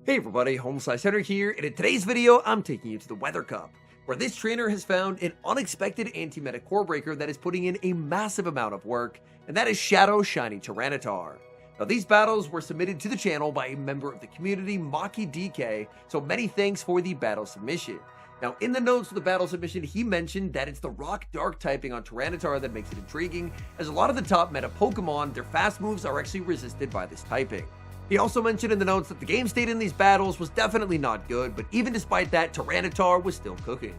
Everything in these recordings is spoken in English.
Hey everybody, HomeSliceHenry here, and in today's video, I'm taking you to the Weather Cup, where this trainer has found an unexpected anti-meta core breaker that is putting in a massive amount of work, and that is Shadow Shiny Tyranitar. Now these battles were submitted to the channel by a member of the community, Maki DK, so many thanks for the battle submission. Now in the notes for the battle submission, he mentioned that it's the rock dark typing on Tyranitar that makes it intriguing, as a lot of the top meta Pokemon, their fast moves are actually resisted by this typing. He also mentioned in the notes that the game state in these battles was definitely not good, but even despite that, Tyranitar was still cooking.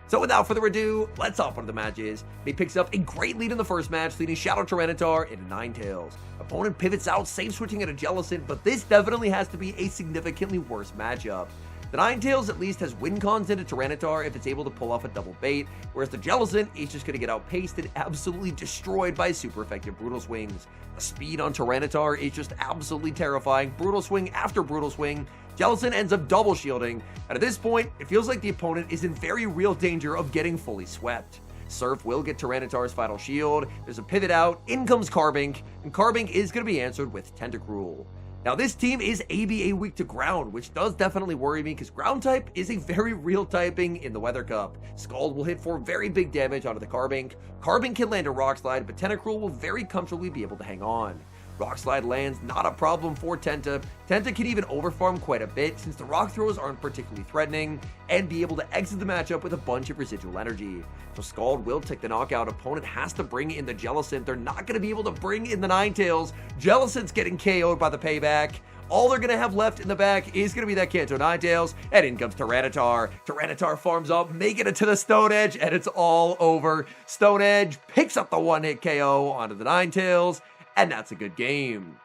So without further ado, let's hop into the matches. He picks up a great lead in the first match, leading Shadow Tyranitar into Ninetales. Opponent pivots out, safe switching at a Jellicent, but this definitely has to be a significantly worse matchup. The Ninetales at least has win cons into Tyranitar if it's able to pull off a double bait, whereas the Jellicent is just going to get outpaced and absolutely destroyed by super effective Brutal Swings. The speed on Tyranitar is just absolutely terrifying. Brutal Swing after Brutal Swing, Jellicent ends up double shielding, and at this point, it feels like the opponent is in very real danger of getting fully swept. Surf will get Tyranitar's final shield, there's a pivot out, in comes Carbink, and Carbink is going to be answered with Tentacruel. Now this team is ABA weak to ground, which does definitely worry me because ground type is a very real typing in the Weather Cup. Scald will hit for very big damage onto the Carbink. Carbink can land a Rock Slide, but Tentacruel will very comfortably be able to hang on. Rock Slide lands, not a problem for Tenta. Tenta can even overfarm quite a bit since the rock throws aren't particularly threatening and be able to exit the matchup with a bunch of residual energy. So Scald will take the knockout. Opponent has to bring in the Jellicent. They're not going to be able to bring in the Ninetales. Jellicent's getting KO'd by the payback. All they're going to have left in the back is going to be that Kanto Ninetales, and in comes Tyranitar. Tyranitar farms up, making it to the Stone Edge, and it's all over. Stone Edge picks up the one-hit KO onto the Ninetales, and that's a good game.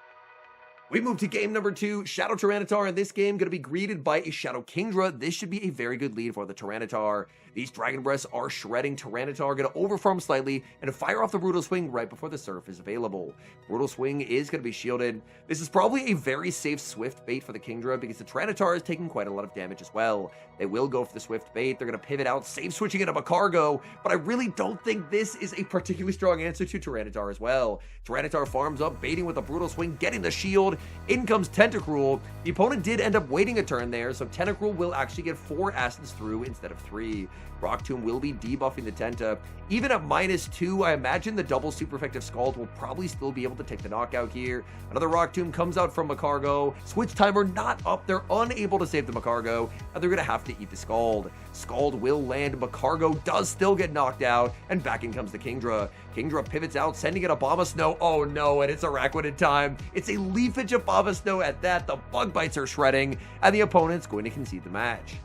We move to game number 2. Shadow Tyranitar in this game going to be greeted by a Shadow Kingdra. This should be a very good lead for the Tyranitar. These Dragon Breaths are shredding Tyranitar, going to overfarm slightly and fire off the Brutal Swing right before the Surf is available. Brutal Swing is going to be shielded. This is probably a very safe Swift bait for the Kingdra because the Tyranitar is taking quite a lot of damage as well. They will go for the Swift bait. They're going to pivot out, safe switching into Macargo, but I really don't think this is a particularly strong answer to Tyranitar as well. Tyranitar farms up, baiting with a Brutal Swing, getting the shield. In comes Tentacruel. The opponent did end up waiting a turn there, so Tentacruel will actually get 4 acids through instead of 3. Rock Tomb will be debuffing the Tenta. Even at -2, I imagine the double super effective Scald will probably still be able to take the knockout here. Another Rock Tomb comes out from Macargo. Switch timer not up. They're unable to save the Macargo, and they're going to have to eat the Scald. Scald will land. Macargo does still get knocked out, and back in comes the Kingdra. Kingdra pivots out, sending it Abomasnow. Oh no, and it's Araquanid time. It's a Leafage Abomasnow at that. The Bug Bites are shredding, and the opponent's going to concede the match.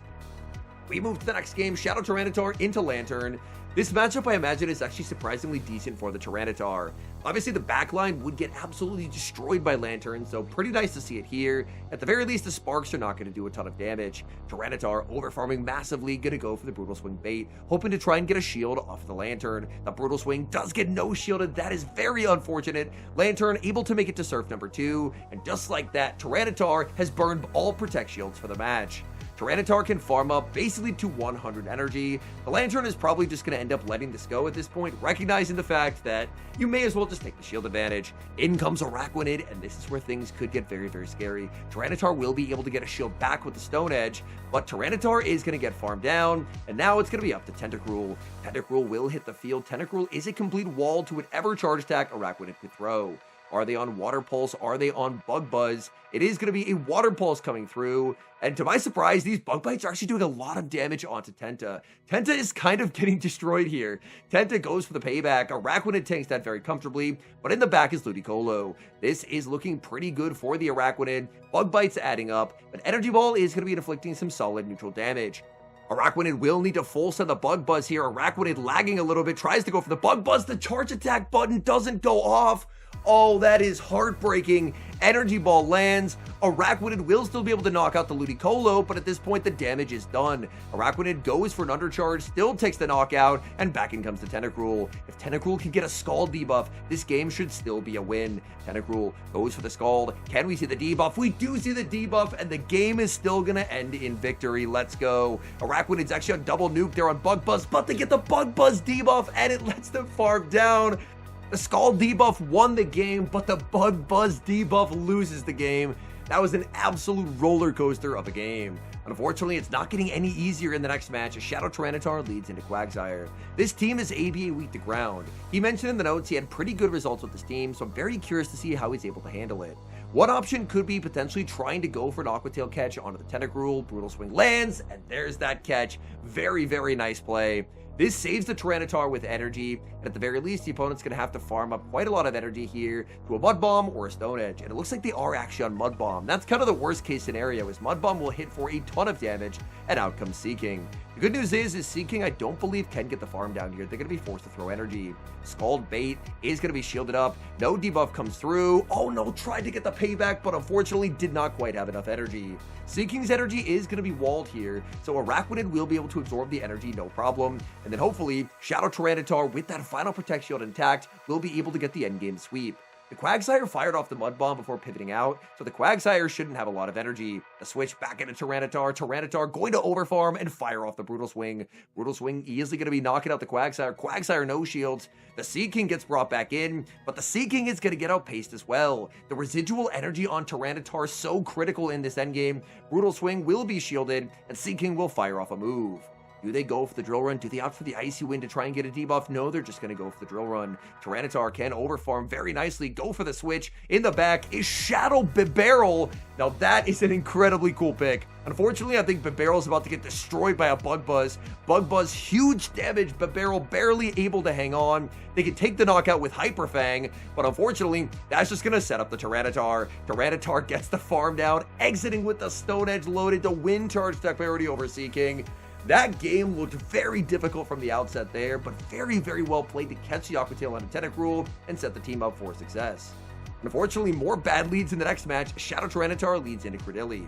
We move to the next game, Shadow Tyranitar into Lanturn. This matchup, I imagine, is actually surprisingly decent for the Tyranitar. Obviously, the backline would get absolutely destroyed by Lanturn, so pretty nice to see it here. At the very least, the Sparks are not going to do a ton of damage. Tyranitar, overfarming massively, going to go for the Brutal Swing bait, hoping to try and get a shield off the Lanturn. The Brutal Swing does get no shielded. That is very unfortunate. Lanturn able to make it to Surf number 2, and just like that, Tyranitar has burned all Protect Shields for the match. Tyranitar can farm up basically to 100 energy. The Lanturn is probably just going to end up letting this go at this point, recognizing the fact that you may as well just take the shield advantage. In comes Araquanid, and this is where things could get very, very scary. Tyranitar will be able to get a shield back with the Stone Edge, but Tyranitar is going to get farmed down, and now it's going to be up to Tentacruel. Tentacruel will hit the field. Tentacruel is a complete wall to whatever charge attack Araquanid could throw. Are they on Water Pulse? Are they on Bug Buzz? It is going to be a Water Pulse coming through. And to my surprise, these Bug Bites are actually doing a lot of damage onto Tenta. Tenta is kind of getting destroyed here. Tenta goes for the payback. Araquanid tanks that very comfortably, but in the back is Ludicolo. This is looking pretty good for the Araquanid. Bug Bites adding up, but Energy Ball is going to be inflicting some solid neutral damage. Araquanid will need to full send the Bug Buzz here. Araquanid lagging a little bit, tries to go for the Bug Buzz. The charge attack button doesn't go off. Oh, that is heartbreaking. Energy Ball lands. Araquanid will still be able to knock out the Ludicolo, but at this point, the damage is done. Araquanid goes for an undercharge, still takes the knockout, and back in comes the Tentacruel. If Tentacruel can get a Scald debuff, this game should still be a win. Tentacruel goes for the Scald. Can we see the debuff? We do see the debuff, and the game is still going to end in victory. Let's go. Araquanid's actually on double nuke there on Bug Buzz, but they get the Bug Buzz debuff, and it lets them farm down. The Scald debuff won the game, but the Bug Buzz debuff loses the game. That was an absolute roller coaster of a game. Unfortunately, it's not getting any easier in the next match as Shadow Tyranitar leads into Quagsire. This team is ABA weak to ground. He mentioned in the notes he had pretty good results with this team, so I'm very curious to see how he's able to handle it. One option could be potentially trying to go for an Aqua Tail catch onto the Tentacruel. Brutal Swing lands, and there's that catch. Very, very nice play. This saves the Tyranitar with energy, and at the very least, the opponent's going to have to farm up quite a lot of energy here to a Mud Bomb or a Stone Edge, and it looks like they are actually on Mud Bomb. That's kind of the worst case scenario, is Mud Bomb will hit for a ton of damage, and out comes Seaking. The good news is Seaking, I don't believe, can get the farm down here. They're going to be forced to throw energy. Scald Bait is going to be shielded up. No debuff comes through. Oh no, tried to get the payback, but unfortunately did not quite have enough energy. Seaking's energy is going to be walled here, so Araquanid will be able to absorb the energy, no problem. And then hopefully, Shadow Tyranitar, with that final Protect Shield intact, will be able to get the endgame sweep. The Quagsire fired off the Mud Bomb before pivoting out, so the Quagsire shouldn't have a lot of energy. The switch back into Tyranitar. Tyranitar going to overfarm and fire off the Brutal Swing. Brutal Swing easily going to be knocking out the Quagsire. Quagsire no shields. The Seaking gets brought back in, but the Seaking is going to get outpaced as well. The residual energy on Tyranitar is so critical in this endgame. Brutal Swing will be shielded, and Seaking will fire off a move. Do they go for the drill run? Do they opt for the Icy Wind to try and get a debuff? No, they're just going to go for the drill run. Tyranitar can overfarm very nicely. Go for the switch. In the back is Shadow Bibarel. Now that is an incredibly cool pick. Unfortunately, I think Bibarel is about to get destroyed by a Bug Buzz. Bug Buzz, huge damage. Bibarel barely able to hang on. They can take the knockout with Hyper Fang, but unfortunately, that's just going to set up the Tyranitar. Tyranitar gets the farm down, exiting with the Stone Edge loaded to win charge tech priority over Seaking. That game looked very difficult from the outset there, but very, very well played to catch the Aqua Tail on a Tentacruel and set the team up for success. Unfortunately, more bad leads in the next match. Shadow Tyranitar leads into Cradily.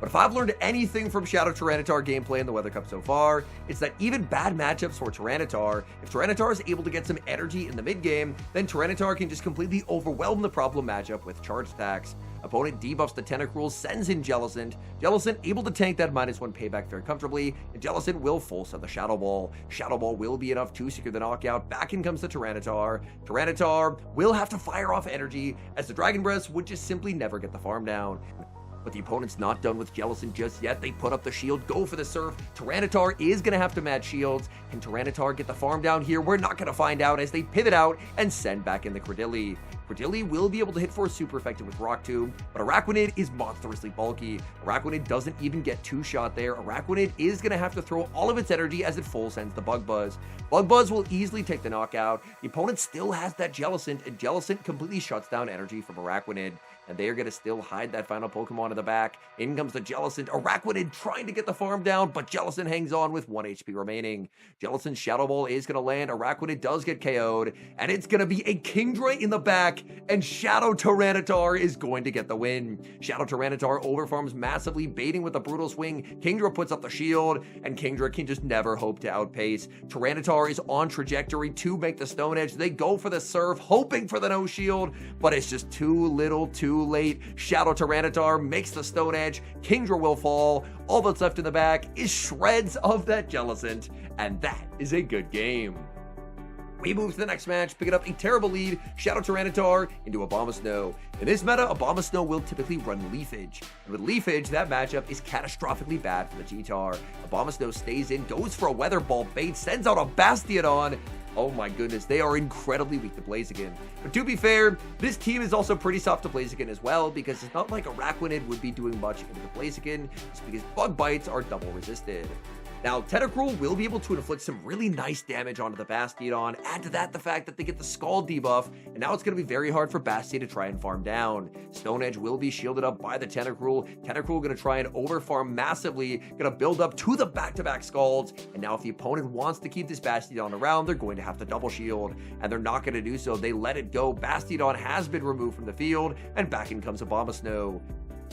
But if I've learned anything from Shadow Tyranitar gameplay in the Weather Cup so far, it's that even bad matchups for Tyranitar, if Tyranitar is able to get some energy in the mid game, then Tyranitar can just completely overwhelm the problem matchup with charge attacks. Opponent debuffs the Tentacruel, sends in Jellicent. Jellicent able to tank that -1 payback very comfortably, and Jellicent will full set the Shadow Ball. Shadow Ball will be enough to secure the knockout. Back in comes the Tyranitar. Tyranitar will have to fire off energy, as the Dragon Breath would just simply never get the farm down. But the opponent's not done with Jellicent just yet. They put up the shield, go for the Surf. Tyranitar is going to have to match shields. Can Tyranitar get the farm down here? We're not going to find out as they pivot out and send back in the Cradily. Cradily will be able to hit for super effective with Rock Tomb, but Araquanid is monstrously bulky. Araquanid doesn't even get two-shot there. Araquanid is going to have to throw all of its energy as it full sends the Bug Buzz. Bug Buzz will easily take the knockout. The opponent still has that Jellicent, and Jellicent completely shuts down energy from Araquanid. And they are going to still hide that final Pokemon in the back. In comes the Jellicent. Araquanid trying to get the farm down, but Jellicent hangs on with 1 HP remaining. Jellicent's Shadow Ball is going to land. Araquanid does get KO'd, and it's going to be a Kingdra in the back, and Shadow Tyranitar is going to get the win. Shadow Tyranitar overfarms massively, baiting with a Brutal Swing. Kingdra puts up the shield, and Kingdra can just never hope to outpace. Tyranitar is on trajectory to make the Stone Edge. They go for the Surf, hoping for the no shield, but it's just too little, too late. Shadow Tyranitar makes the Stone Edge. Kingdra will fall. All that's left in the back is shreds of that Jellicent, and that is a good game. We move to the next match, picking up a terrible lead, Shadow Tyranitar into Abomasnow. In this meta, Abomasnow will typically run Leafage. And with Leafage, that matchup is catastrophically bad for the G-Tar. Abomasnow stays in, goes for a Weather Ball bait, sends out a Bastiodon. Oh my goodness, they are incredibly weak to Blaziken. But to be fair, this team is also pretty soft to Blaziken as well, because it's not like Araquanid would be doing much into the Blaziken, just because Bug Bites are double resisted. Now, Tentacruel will be able to inflict some really nice damage onto the Bastiodon. Add to that the fact that they get the Scald debuff, and now it's going to be very hard for Bastion to try and farm down. Stone Edge will be shielded up by the Tentacruel. Tentacruel going to try and overfarm massively, going to build up to the back-to-back Scalds, and now if the opponent wants to keep this Bastiodon around, they're going to have to double shield, and they're not going to do so. They let it go. Bastiodon has been removed from the field, and back in comes Abomasnow.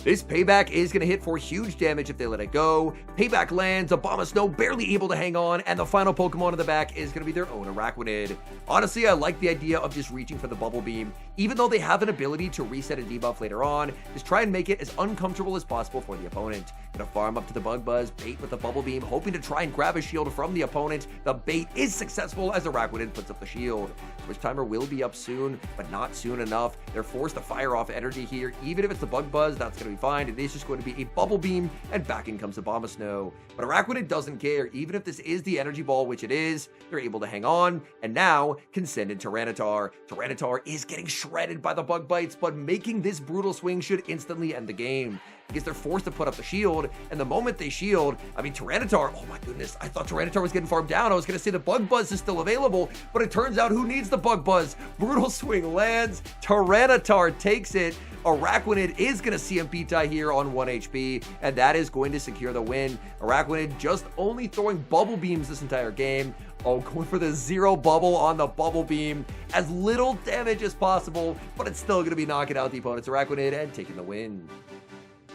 This payback is going to hit for huge damage if they let it go. Payback lands, Abomasnow barely able to hang on, and the final Pokemon in the back is going to be their own Araquanid. Honestly, I like the idea of just reaching for the Bubble Beam. Even though they have an ability to reset a debuff later on, just try and make it as uncomfortable as possible for the opponent. Gonna farm up to the Bug Buzz, bait with the Bubble Beam, hoping to try and grab a shield from the opponent. The bait is successful as Araquanid puts up the shield. Switch timer will be up soon, but not soon enough. They're forced to fire off energy here. Even if it's the Bug Buzz, that's going to perfectly fine. It is just going to be a Bubble Beam, and back in comes Abomasnow. But Araquanid doesn't care. Even if this is the Energy Ball, which it is, they're able to hang on, and now can send in Tyranitar. Tyranitar is getting shredded by the Bug Bites, but making this Brutal Swing should instantly end the game, because they're forced to put up the shield, and the moment they shield, I mean, Tyranitar, oh my goodness, I thought Tyranitar was getting farmed down. I was going to say the Bug Buzz is still available, but it turns out who needs the Bug Buzz? Brutal Swing lands, Tyranitar takes it. Araquanid is going to CMP tie here on 1 HP, and that is going to secure the win. Araquanid just only throwing Bubble Beams this entire game. Oh, going for the 0 bubble on the Bubble Beam. As little damage as possible, but it's still going to be knocking out the opponent's Araquanid and taking the win.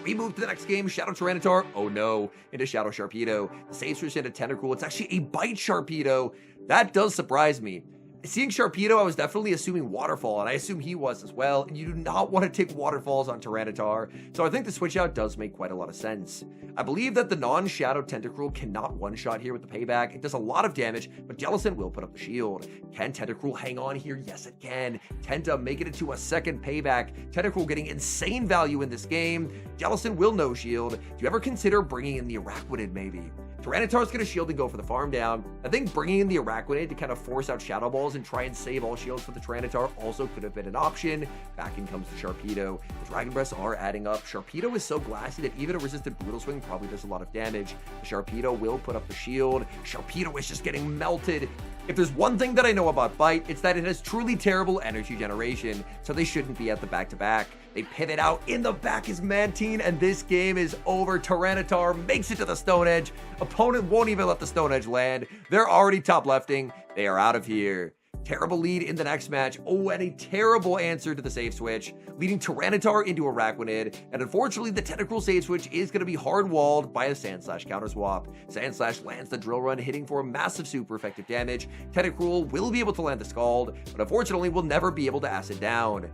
We move to the next game, Shadow Tyranitar, oh no, into Shadow Sharpedo. The save switch into Tentacruel, it's actually a Bite Sharpedo. That does surprise me. Seeing Sharpedo, I was definitely assuming Waterfall, and I assume he was as well, and you do not want to take Waterfalls on Tyranitar, so I think the switch out does make quite a lot of sense. I believe that the non-Shadow Tentacruel cannot one-shot here with the payback. It does a lot of damage, but Jellicent will put up the shield. Can Tentacruel hang on here? Yes, it can. Tenta making it to a second payback. Tentacruel getting insane value in this game. Jellicent will no shield. Do you ever consider bringing in the Araquanid maybe? Tyranitar's going to shield and go for the farm down. I think bringing in the Araquanid to kind of force out Shadow Balls and try and save all shields for the Tyranitar also could have been an option. Back in comes the Sharpedo. The Dragon Breaths are adding up. Sharpedo is so glassy that even a resisted Brutal Swing probably does a lot of damage. The Sharpedo will put up the shield. Sharpedo is just getting melted. If there's one thing that I know about Bite, it's that it has truly terrible energy generation, so they shouldn't be at the back-to-back. They pivot out. In the back is Mantine, and this game is over. Tyranitar makes it to the Stone Edge. Opponent won't even let the Stone Edge land. They're already top lefting. They are out of here. Terrible lead in the next match. Oh, and a terrible answer to the save switch, leading Tyranitar into Araquanid. And unfortunately, the Tentacruel save switch is going to be hard-walled by a Sandslash counter swap. Sandslash lands the Drill Run, hitting for a massive super effective damage. Tentacruel will be able to land the Scald, but unfortunately will never be able to acid down.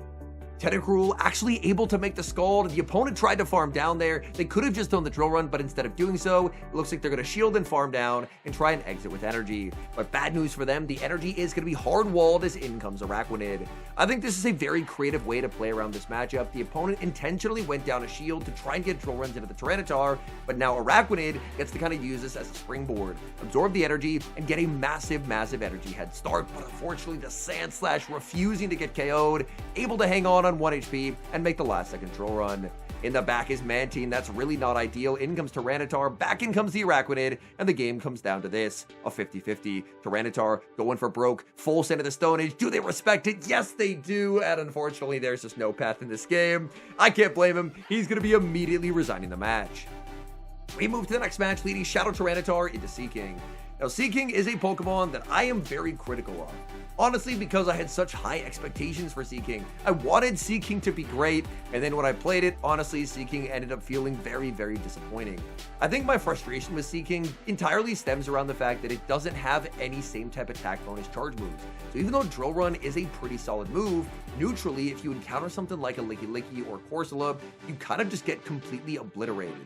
Tentacruel actually able to make the Scald. The opponent tried to farm down there. They could have just done the Drill Run, but instead of doing so, it looks like they're going to shield and farm down and try and exit with energy. But bad news for them, the energy is going to be hard-walled as in comes Araquanid. I think this is a very creative way to play around this matchup. The opponent intentionally went down a shield to try and get Drill Runs into the Tyranitar, but now Araquanid gets to kind of use this as a springboard, absorb the energy, and get a massive, massive energy head start. But unfortunately, the Sandslash refusing to get KO'd, able to hang on 1 HP and make the last second Drill Run. In the back is Mantine. That's really not ideal. In comes Tyranitar. Back in comes the Araquanid. And the game comes down to this. A 50-50. Tyranitar going for broke. Full send of the Stone Age. Do they respect it? Yes, they do. And unfortunately, there's just no path in this game. I can't blame him. He's going to be immediately resigning the match. We move to the next match, leading Shadow Tyranitar into Seaking. Now, Seaking is a Pokemon that I am very critical of. Honestly, because I had such high expectations for Seaking. I wanted Seaking to be great, and then when I played it, honestly, Seaking ended up feeling very, very disappointing. I think my frustration with Seaking entirely stems around the fact that it doesn't have any same type attack bonus charge moves. So even though Drill Run is a pretty solid move, neutrally, if you encounter something like a Licky or Corsola, you kind of just get completely obliterated.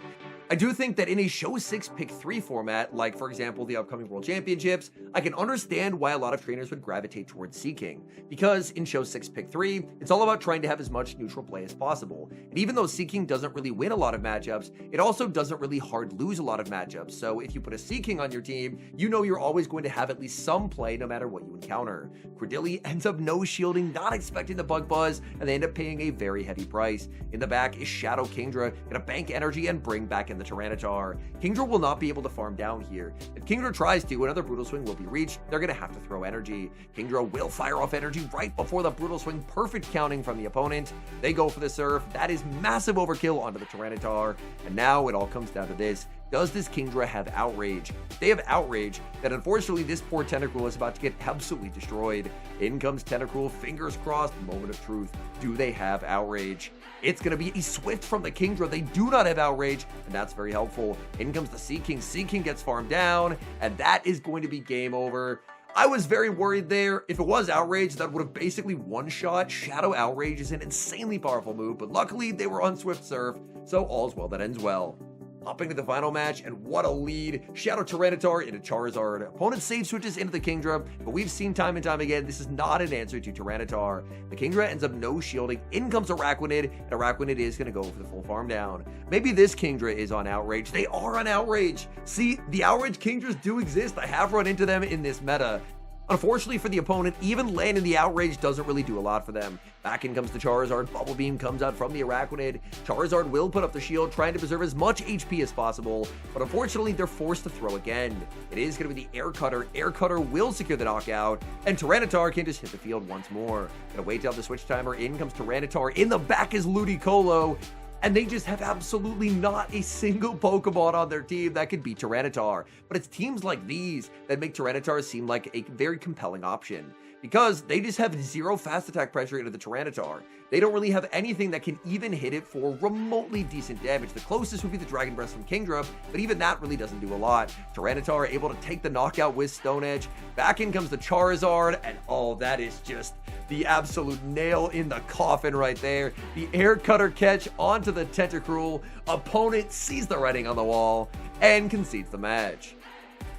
I do think that in a Show 6 Pick 3 format, like for example the upcoming World Championships, I can understand why a lot of trainers would gravitate towards Seaking, because in Show 6 Pick 3, it's all about trying to have as much neutral play as possible. And even though Seaking doesn't really win a lot of matchups, it also doesn't really hard lose a lot of matchups. So if you put a Seaking on your team, you know you're always going to have at least some play no matter what you encounter. Cradily ends up no shielding, not expecting the Bug Buzz, and they end up paying a very heavy price. In the back is Shadow Kingdra, gonna bank energy and bring back in the Tyranitar. Kingdra will not be able to farm down here. If Kingdra tries to, another Brutal Swing will be reached. They're going to have to throw energy. Kingdra will fire off energy right before the Brutal Swing, perfect counting from the opponent. They go for the Surf. That is massive overkill onto the Tyranitar. And now it all comes down to this. Does this Kingdra have Outrage? If they have Outrage, then unfortunately this poor Tentacruel is about to get absolutely destroyed. In comes Tentacruel, fingers crossed, moment of truth. Do they have Outrage? It's going to be a Swift from the Kingdra. They do not have Outrage, and that's very helpful. In comes the Seaking. Seaking gets farmed down, and that is going to be game over. I was very worried there. If it was Outrage, that would have basically one-shot. Shadow Outrage is an insanely powerful move, but luckily they were on Swift Surf, so all's well that ends well. up into the final match, and what a lead. Shadow Tyranitar into Charizard. Opponent save switches into the Kingdra, but we've seen time and time again, this is not an answer to Tyranitar. The Kingdra ends up no shielding. In comes Araquanid, and Araquanid is going to go for the full farm down. Maybe this Kingdra is on Outrage. They are on Outrage. See, the Outrage Kingdras do exist. I have run into them in this meta. Unfortunately for the opponent, even landing the Outrage doesn't really do a lot for them. Back in comes the Charizard. Bubble Beam comes out from the Araquanid. Charizard will put up the shield, trying to preserve as much HP as possible, but unfortunately, they're forced to throw again. It is going to be the Air Cutter. Air Cutter will secure the knockout, and Tyranitar can just hit the field once more. Gonna wait till the switch timer. In comes Tyranitar. In the back is Ludicolo. And they just have absolutely not a single Pokemon on their team that could beat Tyranitar. But it's teams like these that make Tyranitar seem like a very compelling option, because they just have zero fast attack pressure into the Tyranitar. They don't really have anything that can even hit it for remotely decent damage. The closest would be the Dragon Breath from Kingdra, but even that really doesn't do a lot. Tyranitar able to take the knockout with Stone Edge. Back in comes the Charizard, and oh, that is just the absolute nail in the coffin right there. The Air Cutter catch onto the Tentacruel. Opponent sees the writing on the wall and concedes the match.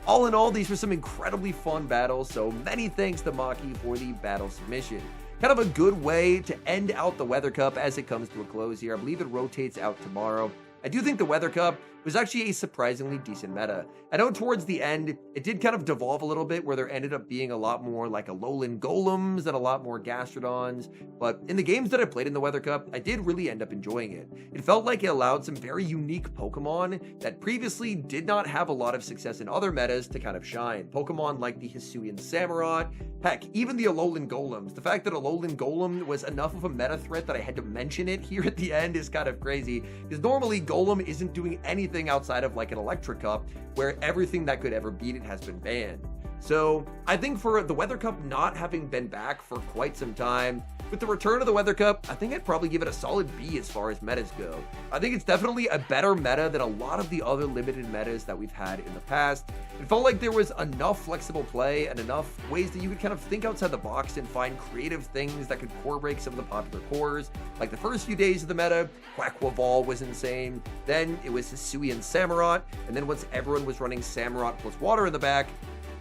All in all, these were some incredibly fun battles, so many thanks to Maki for the battle submission. Kind of a good way to end out the Weather Cup as it comes to a close here. I believe it rotates out tomorrow. I do think the Weather Cup was actually a surprisingly decent meta. I know towards the end, it did kind of devolve a little bit, where there ended up being a lot more like Alolan Golems and a lot more Gastrodons, but in the games that I played in the Weather Cup, I did really end up enjoying it. It felt like it allowed some very unique Pokemon that previously did not have a lot of success in other metas to kind of shine. Pokemon like the Hisuian Samurott, heck, even the Alolan Golems. The fact that Alolan Golem was enough of a meta threat that I had to mention it here at the end is kind of crazy, because normally Golem isn't doing anything outside of like an Electric Cup, where everything that could ever beat it has been banned. So I think for the Weather Cup not having been back for quite some time, with the return of the Weather Cup, I think I'd probably give it a solid B as far as metas go. I think it's definitely a better meta than a lot of the other limited metas that we've had in the past. It felt like there was enough flexible play and enough ways that you could kind of think outside the box and find creative things that could core break some of the popular cores. Like the first few days of the meta, Quaquaval was insane, then it was Hisuian Samurott, and then once everyone was running Samurott plus water in the back,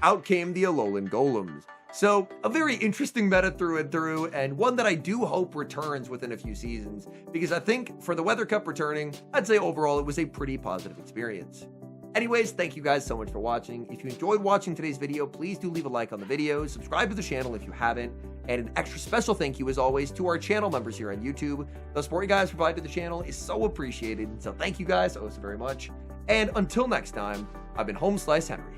out came the Alolan Golems. So, a very interesting meta through and through, and one that I do hope returns within a few seasons, because I think for the Weather Cup returning, I'd say overall it was a pretty positive experience. Anyways, thank you guys so much for watching. If you enjoyed watching today's video, please do leave a like on the video, subscribe to the channel if you haven't, and an extra special thank you as always to our channel members here on YouTube. The support you guys provide to the channel is so appreciated, so thank you guys so very much. And until next time, I've been HomeSliceHenry.